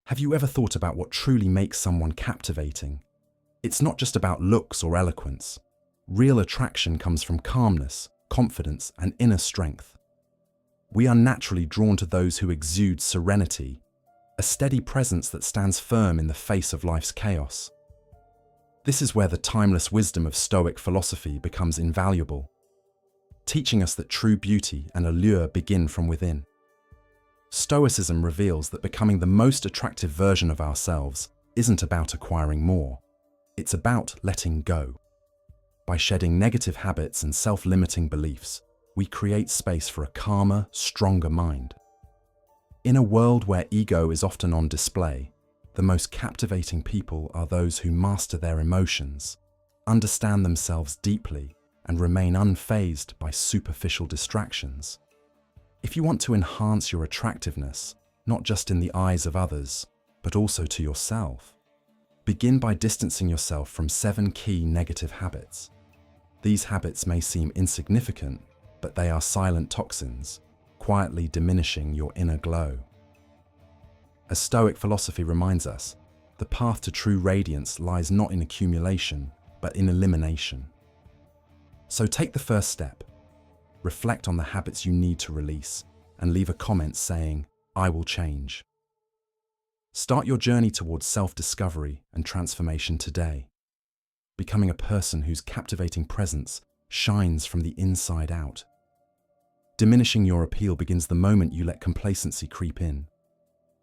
Have you ever thought about what truly makes someone captivating? It's not just about looks or eloquence. Real attraction comes from calmness, confidence, and inner strength. We are naturally drawn to those who exude serenity, a steady presence that stands firm in the face of life's chaos. This is where the timeless wisdom of Stoic philosophy becomes invaluable, teaching us that true beauty and allure begin from within. Stoicism reveals that becoming the most attractive version of ourselves isn't about acquiring more. It's about letting go. By shedding negative habits and self-limiting beliefs, we create space for a calmer, stronger mind. In a world where ego is often on display, the most captivating people are those who master their emotions, understand themselves deeply, and remain unfazed by superficial distractions. If you want to enhance your attractiveness, not just in the eyes of others, but also to yourself, begin by distancing yourself from 7 key negative habits. These habits may seem insignificant, but they are silent toxins, quietly diminishing your inner glow. As Stoic philosophy reminds us, the path to true radiance lies not in accumulation, but in elimination. So take the first step. Reflect on the habits you need to release and leave a comment saying, "I will change." Start your journey towards self-discovery and transformation today, becoming a person whose captivating presence shines from the inside out. Diminishing your appeal begins the moment you let complacency creep in.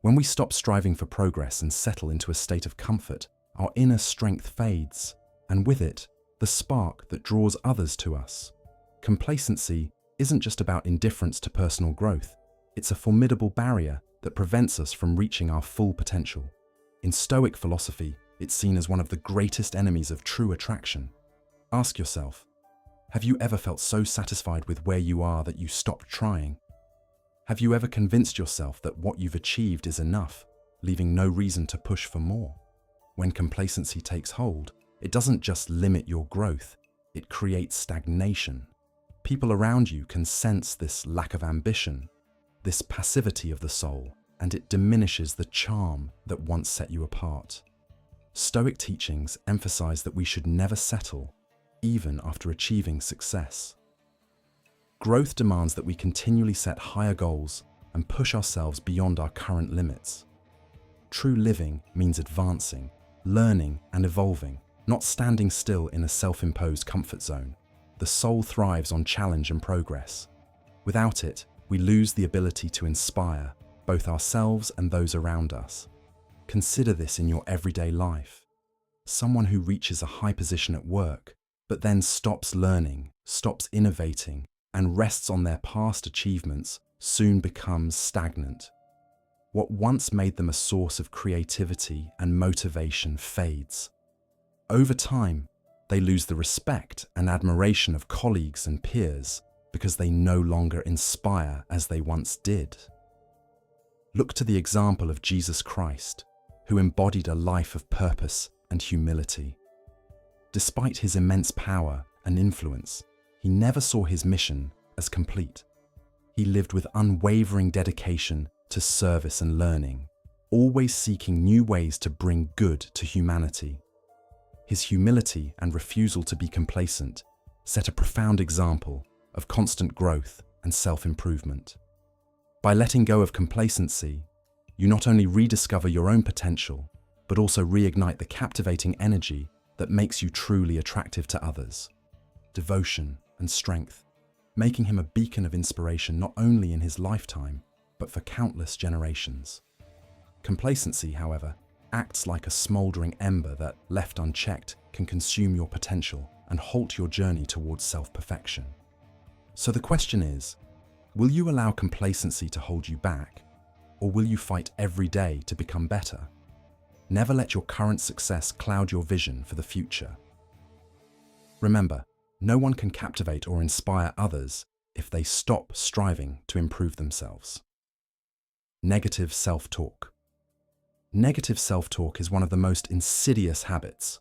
When we stop striving for progress and settle into a state of comfort, our inner strength fades, and with it, the spark that draws others to us. Complacency isn't just about indifference to personal growth. It's a formidable barrier that prevents us from reaching our full potential. In Stoic philosophy, it's seen as one of the greatest enemies of true attraction. Ask yourself, have you ever felt so satisfied with where you are that you stopped trying? Have you ever convinced yourself that what you've achieved is enough, leaving no reason to push for more? When complacency takes hold, it doesn't just limit your growth, it creates stagnation. People around you can sense this lack of ambition, this passivity of the soul, and it diminishes the charm that once set you apart. Stoic teachings emphasize that we should never settle, even after achieving success. Growth demands that we continually set higher goals and push ourselves beyond our current limits. True living means advancing, learning, and evolving, not standing still in a self-imposed comfort zone. The soul thrives on challenge and progress. Without it, we lose the ability to inspire both ourselves and those around us. Consider this in your everyday life. Someone who reaches a high position at work, but then stops learning, stops innovating, and rests on their past achievements soon becomes stagnant. What once made them a source of creativity and motivation fades. Over time, they lose the respect and admiration of colleagues and peers because they no longer inspire as they once did. Look to the example of Jesus Christ, who embodied a life of purpose and humility. Despite his immense power and influence, he never saw his mission as complete. He lived with unwavering dedication to service and learning, always seeking new ways to bring good to humanity. His humility and refusal to be complacent set a profound example of constant growth and self-improvement. By letting go of complacency, you not only rediscover your own potential, but also reignite the captivating energy that makes you truly attractive to others. Devotion and strength, making him a beacon of inspiration not only in his lifetime, but for countless generations. Complacency, however, acts like a smoldering ember that, left unchecked, can consume your potential and halt your journey towards self-perfection. So the question is, will you allow complacency to hold you back, or will you fight every day to become better? Never let your current success cloud your vision for the future. Remember, no one can captivate or inspire others if they stop striving to improve themselves. Negative self-talk. Negative self-talk is one of the most insidious habits,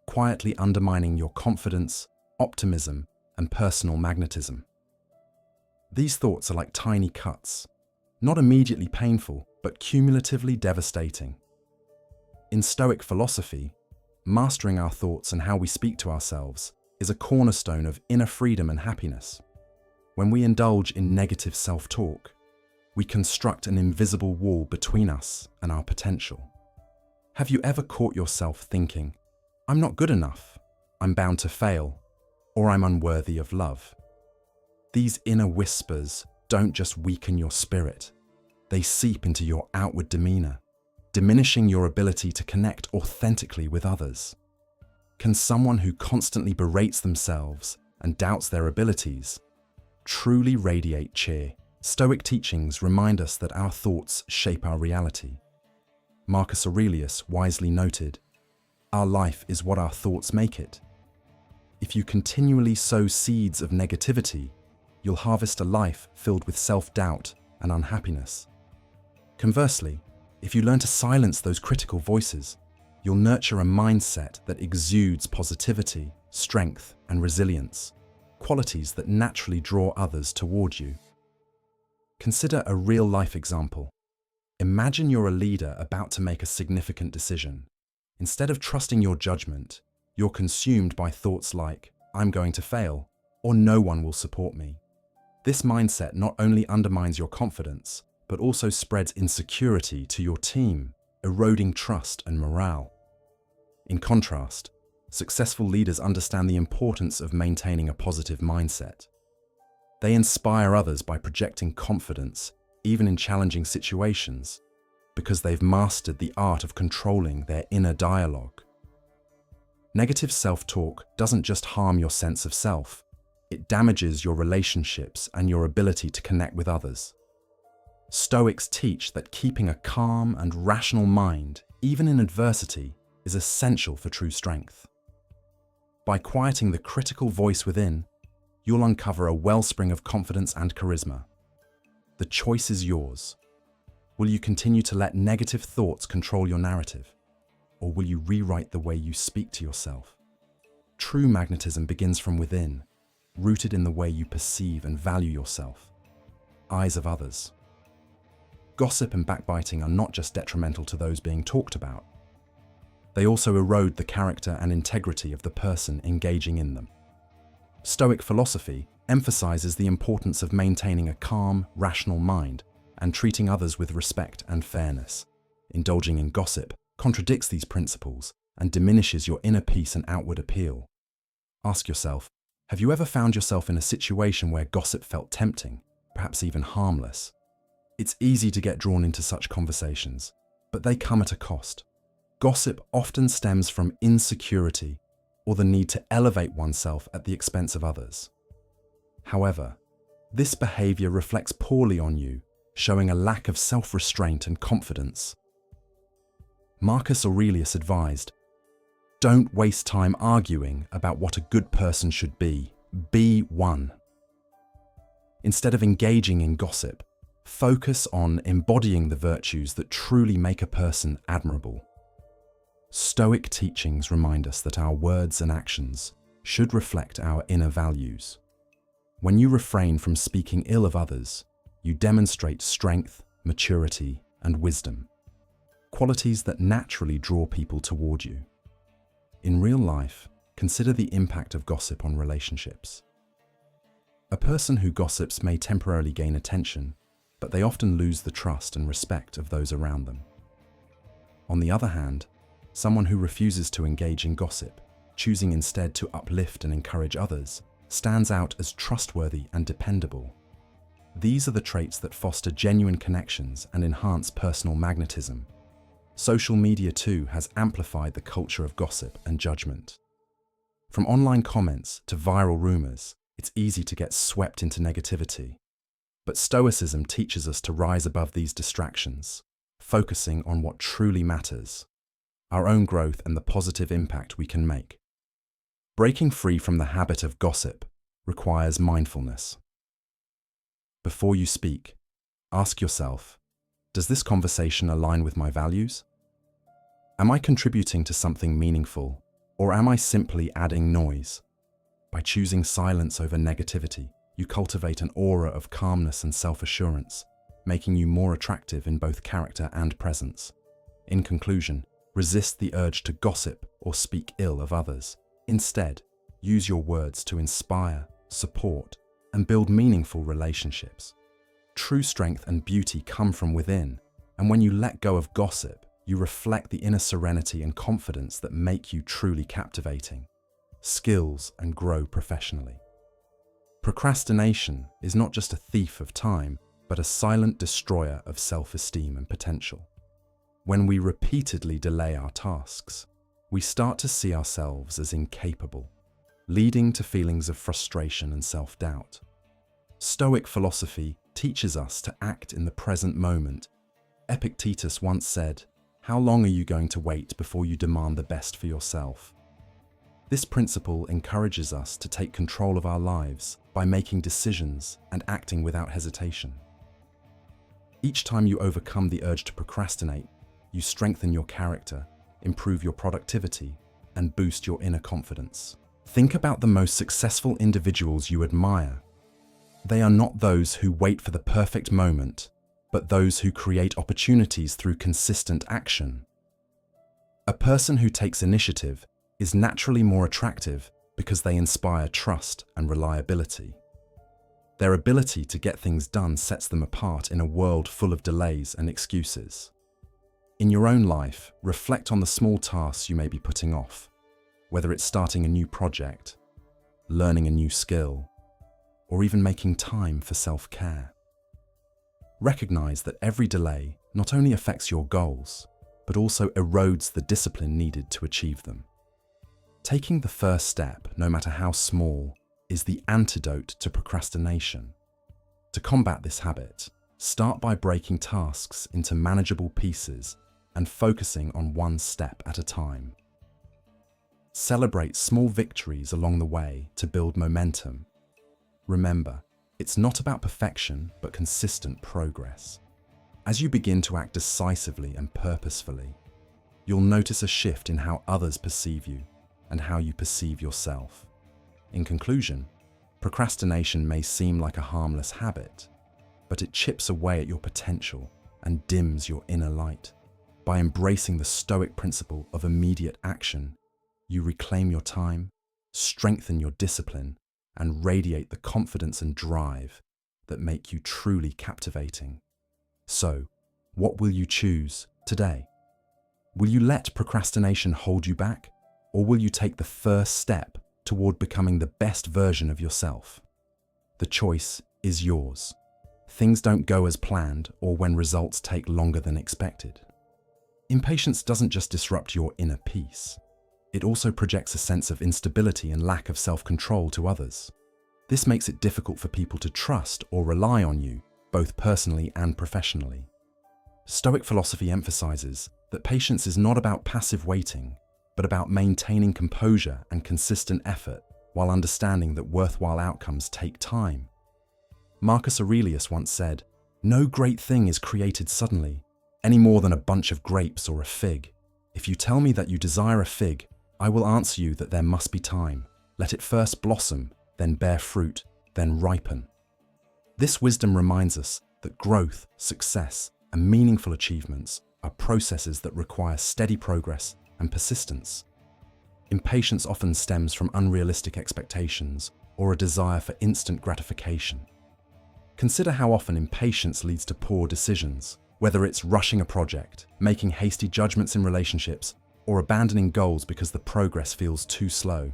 quietly undermining your confidence, optimism, and personal magnetism. These thoughts are like tiny cuts, not immediately painful, but cumulatively devastating. In Stoic philosophy, mastering our thoughts and how we speak to ourselves is a cornerstone of inner freedom and happiness. When we indulge in negative self-talk, we construct an invisible wall between us and our potential. Have you ever caught yourself thinking, "I'm not good enough, I'm bound to fail, or I'm unworthy of love"? These inner whispers don't just weaken your spirit, they seep into your outward demeanor, diminishing your ability to connect authentically with others. Can someone who constantly berates themselves and doubts their abilities truly radiate cheer? Stoic teachings remind us that our thoughts shape our reality. Marcus Aurelius wisely noted, "Our life is what our thoughts make it." If you continually sow seeds of negativity, you'll harvest a life filled with self-doubt and unhappiness. Conversely, if you learn to silence those critical voices, you'll nurture a mindset that exudes positivity, strength, and resilience, qualities that naturally draw others toward you. Consider a real-life example. Imagine you're a leader about to make a significant decision. Instead of trusting your judgment, you're consumed by thoughts like, "I'm going to fail," or "no one will support me." This mindset not only undermines your confidence, but also spreads insecurity to your team, eroding trust and morale. In contrast, successful leaders understand the importance of maintaining a positive mindset. They inspire others by projecting confidence, even in challenging situations, because they've mastered the art of controlling their inner dialogue. Negative self-talk doesn't just harm your sense of self, it damages your relationships and your ability to connect with others. Stoics teach that keeping a calm and rational mind, even in adversity, is essential for true strength. By quieting the critical voice within, you'll uncover a wellspring of confidence and charisma. The choice is yours. Will you continue to let negative thoughts control your narrative? Or will you rewrite the way you speak to yourself? True magnetism begins from within, rooted in the way you perceive and value yourself. Eyes of others. Gossip and backbiting are not just detrimental to those being talked about. They also erode the character and integrity of the person engaging in them. Stoic philosophy emphasizes the importance of maintaining a calm, rational mind and treating others with respect and fairness. Indulging in gossip contradicts these principles and diminishes your inner peace and outward appeal. Ask yourself, have you ever found yourself in a situation where gossip felt tempting, perhaps even harmless? It's easy to get drawn into such conversations, but they come at a cost. Gossip often stems from insecurity or the need to elevate oneself at the expense of others. However, this behavior reflects poorly on you, showing a lack of self-restraint and confidence. Marcus Aurelius advised, "Don't waste time arguing about what a good person should be. Be one." Instead of engaging in gossip, focus on embodying the virtues that truly make a person admirable. Stoic teachings remind us that our words and actions should reflect our inner values. When you refrain from speaking ill of others, you demonstrate strength, maturity, and wisdom, qualities that naturally draw people toward you. In real life, consider the impact of gossip on relationships. A person who gossips may temporarily gain attention, but they often lose the trust and respect of those around them. On the other hand, someone who refuses to engage in gossip, choosing instead to uplift and encourage others, stands out as trustworthy and dependable. These are the traits that foster genuine connections and enhance personal magnetism. Social media too has amplified the culture of gossip and judgment. From online comments to viral rumors, it's easy to get swept into negativity. But Stoicism teaches us to rise above these distractions, focusing on what truly matters, our own growth and the positive impact we can make. Breaking free from the habit of gossip requires mindfulness. Before you speak, ask yourself, does this conversation align with my values? Am I contributing to something meaningful, or am I simply adding noise? By choosing silence over negativity, you cultivate an aura of calmness and self-assurance, making you more attractive in both character and presence. In conclusion, Resist the urge to gossip or speak ill of others. Instead, use your words to inspire, support, and build meaningful relationships. True strength and beauty come from within, and when you let go of gossip, you reflect the inner serenity and confidence that make you truly captivating, skills, and grow professionally. Procrastination is not just a thief of time, but a silent destroyer of self-esteem and potential. When we repeatedly delay our tasks, we start to see ourselves as incapable, leading to feelings of frustration and self-doubt. Stoic philosophy teaches us to act in the present moment. Epictetus once said, "How long are you going to wait before you demand the best for yourself?" This principle encourages us to take control of our lives by making decisions and acting without hesitation. Each time you overcome the urge to procrastinate, you strengthen your character, improve your productivity, and boost your inner confidence. Think about the most successful individuals you admire. They are not those who wait for the perfect moment, but those who create opportunities through consistent action. A person who takes initiative is naturally more attractive because they inspire trust and reliability. Their ability to get things done sets them apart in a world full of delays and excuses. In your own life, reflect on the small tasks you may be putting off, whether it's starting a new project, learning a new skill, or even making time for self-care. Recognize that every delay not only affects your goals, but also erodes the discipline needed to achieve them. Taking the first step, no matter how small, is the antidote to procrastination. To combat this habit, start by breaking tasks into manageable pieces and focusing on one step at a time. Celebrate small victories along the way to build momentum. Remember, it's not about perfection, but consistent progress. As you begin to act decisively and purposefully, you'll notice a shift in how others perceive you and how you perceive yourself. In conclusion, procrastination may seem like a harmless habit, but it chips away at your potential and dims your inner light. By embracing the Stoic principle of immediate action, you reclaim your time, strengthen your discipline, and radiate the confidence and drive that make you truly captivating. So, what will you choose today? Will you let procrastination hold you back, or will you take the first step toward becoming the best version of yourself? The choice is yours. Things don't go as planned or when results take longer than expected. Impatience doesn't just disrupt your inner peace. It also projects a sense of instability and lack of self-control to others. This makes it difficult for people to trust or rely on you, both personally and professionally. Stoic philosophy emphasizes that patience is not about passive waiting, but about maintaining composure and consistent effort while understanding that worthwhile outcomes take time. Marcus Aurelius once said, "No great thing is created suddenly, any more than a bunch of grapes or a fig. If you tell me that you desire a fig, I will answer you that there must be time. Let it first blossom, then bear fruit, then ripen." This wisdom reminds us that growth, success, and meaningful achievements are processes that require steady progress and persistence. Impatience often stems from unrealistic expectations or a desire for instant gratification. Consider how often impatience leads to poor decisions, whether it's rushing a project, making hasty judgments in relationships, or abandoning goals because the progress feels too slow.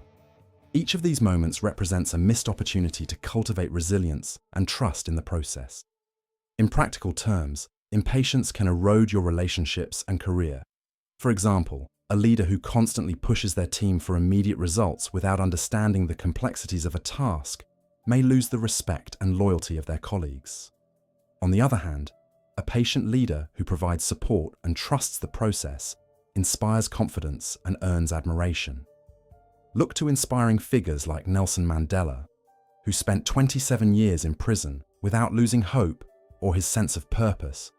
Each of these moments represents a missed opportunity to cultivate resilience and trust in the process. In practical terms, impatience can erode your relationships and career. For example, a leader who constantly pushes their team for immediate results without understanding the complexities of a task may lose the respect and loyalty of their colleagues. On the other hand, a patient leader who provides support and trusts the process inspires confidence and earns admiration. Look to inspiring figures like Nelson Mandela, who spent 27 years in prison without losing hope or his sense of purpose.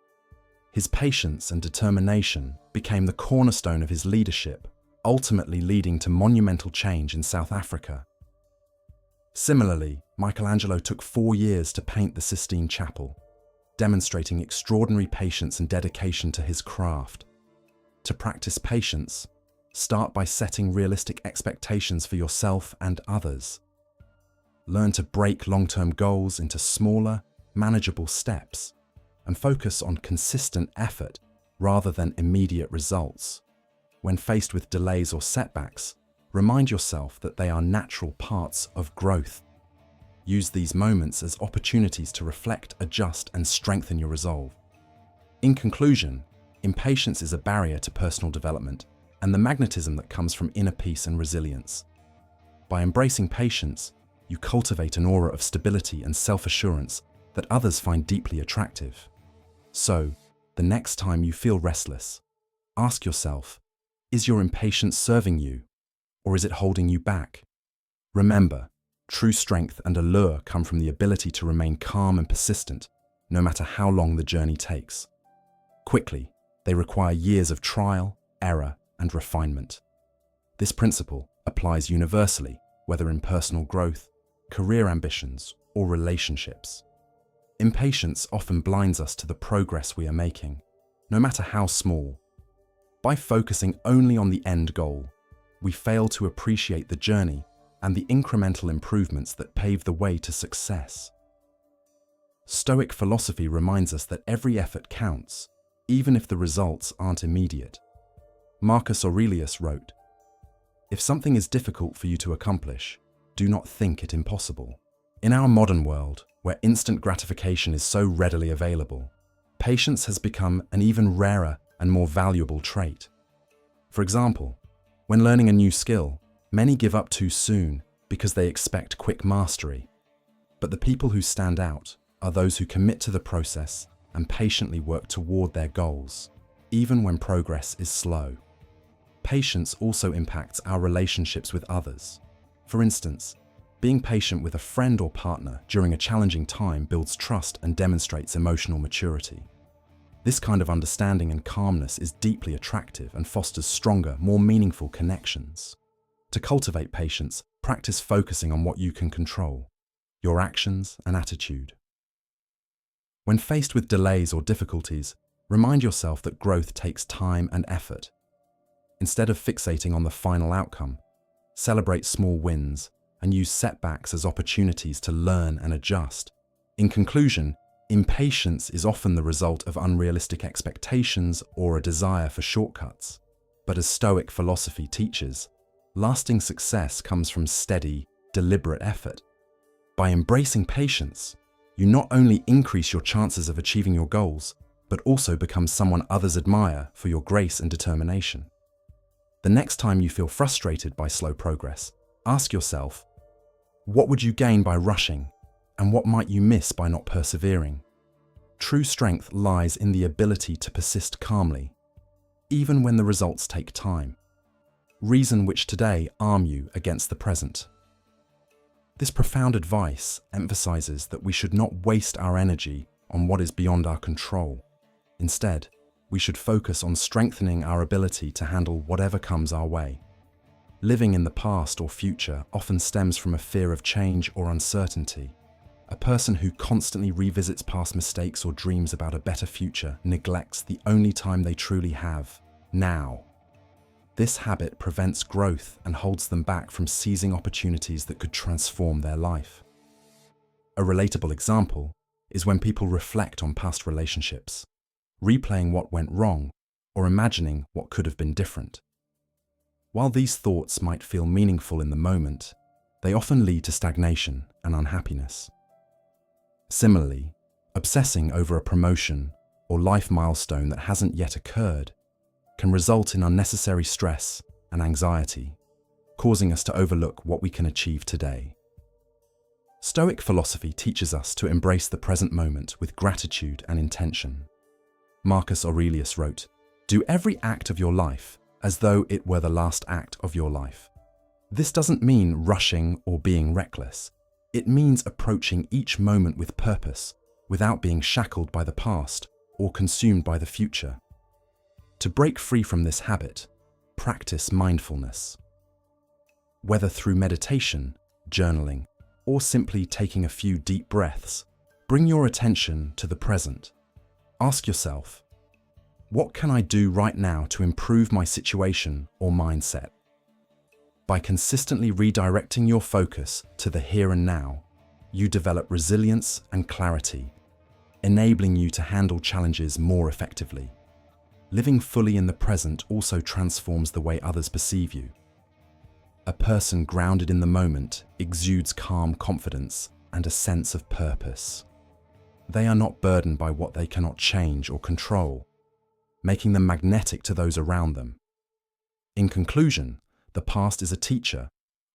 His patience and determination became the cornerstone of his leadership, ultimately leading to monumental change in South Africa. Similarly, Michelangelo took 4 years to paint the Sistine Chapel, demonstrating extraordinary patience and dedication to his craft. To practice patience, start by setting realistic expectations for yourself and others. Learn to break long-term goals into smaller, manageable steps and focus on consistent effort rather than immediate results. When faced with delays or setbacks, remind yourself that they are natural parts of growth. Use these moments as opportunities to reflect, adjust, and strengthen your resolve. In conclusion, impatience is a barrier to personal development and the magnetism that comes from inner peace and resilience. By embracing patience, you cultivate an aura of stability and self-assurance that others find deeply attractive. So, the next time you feel restless, ask yourself, is your impatience serving you, or is it holding you back? Remember, true strength and allure come from the ability to remain calm and persistent, no matter how long the journey takes. Quickly, they require years of trial, error, and refinement. This principle applies universally, whether in personal growth, career ambitions, or relationships. Impatience often blinds us to the progress we are making, no matter how small. By focusing only on the end goal, we fail to appreciate the journey and the incremental improvements that pave the way to success. Stoic philosophy reminds us that every effort counts, even if the results aren't immediate. Marcus Aurelius wrote, "If something is difficult for you to accomplish, do not think it impossible." In our modern world, where instant gratification is so readily available, patience has become an even rarer and more valuable trait. For example, when learning a new skill, many give up too soon because they expect quick mastery. But the people who stand out are those who commit to the process and patiently work toward their goals, even when progress is slow. Patience also impacts our relationships with others. For instance, being patient with a friend or partner during a challenging time builds trust and demonstrates emotional maturity. This kind of understanding and calmness is deeply attractive and fosters stronger, more meaningful connections. To cultivate patience, practice focusing on what you can control, your actions and attitude. When faced with delays or difficulties, remind yourself that growth takes time and effort. Instead of fixating on the final outcome, celebrate small wins and use setbacks as opportunities to learn and adjust. In conclusion, impatience is often the result of unrealistic expectations or a desire for shortcuts. But as Stoic philosophy teaches, lasting success comes from steady, deliberate effort. By embracing patience, you not only increase your chances of achieving your goals, but also become someone others admire for your grace and determination. The next time you feel frustrated by slow progress, ask yourself, what would you gain by rushing, and what might you miss by not persevering? True strength lies in the ability to persist calmly, even when the results take time. Reason which today arm you against the present. This profound advice emphasizes that we should not waste our energy on what is beyond our control. Instead, we should focus on strengthening our ability to handle whatever comes our way. Living in the past or future often stems from a fear of change or uncertainty. A person who constantly revisits past mistakes or dreams about a better future neglects the only time they truly have, now. This habit prevents growth and holds them back from seizing opportunities that could transform their life. A relatable example is when people reflect on past relationships, replaying what went wrong or imagining what could have been different. While these thoughts might feel meaningful in the moment, they often lead to stagnation and unhappiness. Similarly, obsessing over a promotion or life milestone that hasn't yet occurred can result in unnecessary stress and anxiety, causing us to overlook what we can achieve today. Stoic philosophy teaches us to embrace the present moment with gratitude and intention. Marcus Aurelius wrote, "Do every act of your life as though it were the last act of your life." This doesn't mean rushing or being reckless. It means approaching each moment with purpose, without being shackled by the past or consumed by the future. To break free from this habit, practice mindfulness. Whether through meditation, journaling, or simply taking a few deep breaths, bring your attention to the present. Ask yourself, What can I do right now to improve my situation or mindset? By consistently redirecting your focus to the here and now, you develop resilience and clarity, enabling you to handle challenges more effectively. Living fully in the present also transforms the way others perceive you. A person grounded in the moment exudes calm confidence and a sense of purpose. They are not burdened by what they cannot change or control, making them magnetic to those around them. In conclusion, the past is a teacher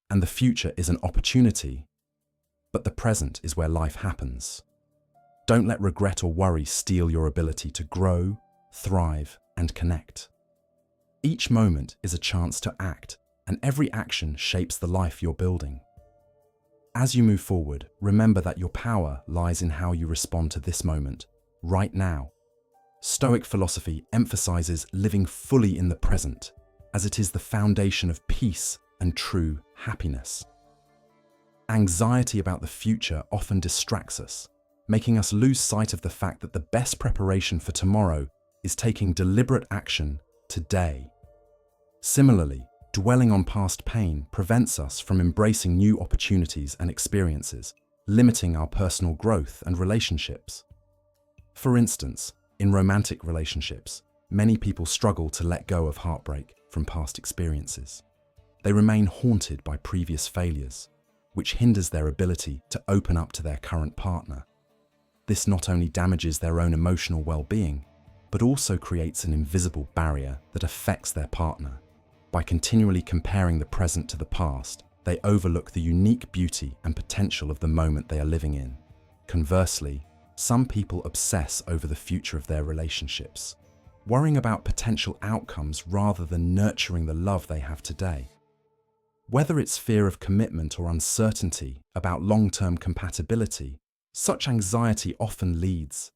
and the future is an opportunity, but the present is where life happens. Don't let regret or worry steal your ability to grow, thrive, and connect. Each moment is a chance to act, and every action shapes the life you're building. As you move forward, remember that your power lies in how you respond to this moment, right now. Stoic philosophy emphasizes living fully in the present, as it is the foundation of peace and true happiness. Anxiety about the future often distracts us, making us lose sight of the fact that the best preparation for tomorrow is taking deliberate action today. Similarly, dwelling on past pain prevents us from embracing new opportunities and experiences, limiting our personal growth and relationships. For instance, in romantic relationships, many people struggle to let go of heartbreak from past experiences. They remain haunted by previous failures, which hinders their ability to open up to their current partner. This not only damages their own emotional well-being, but also creates an invisible barrier that affects their partner. By continually comparing the present to the past, they overlook the unique beauty and potential of the moment they are living in. Conversely, some people obsess over the future of their relationships, worrying about potential outcomes rather than nurturing the love they have today. Whether it's fear of commitment or uncertainty about long-term compatibility, such anxiety often leads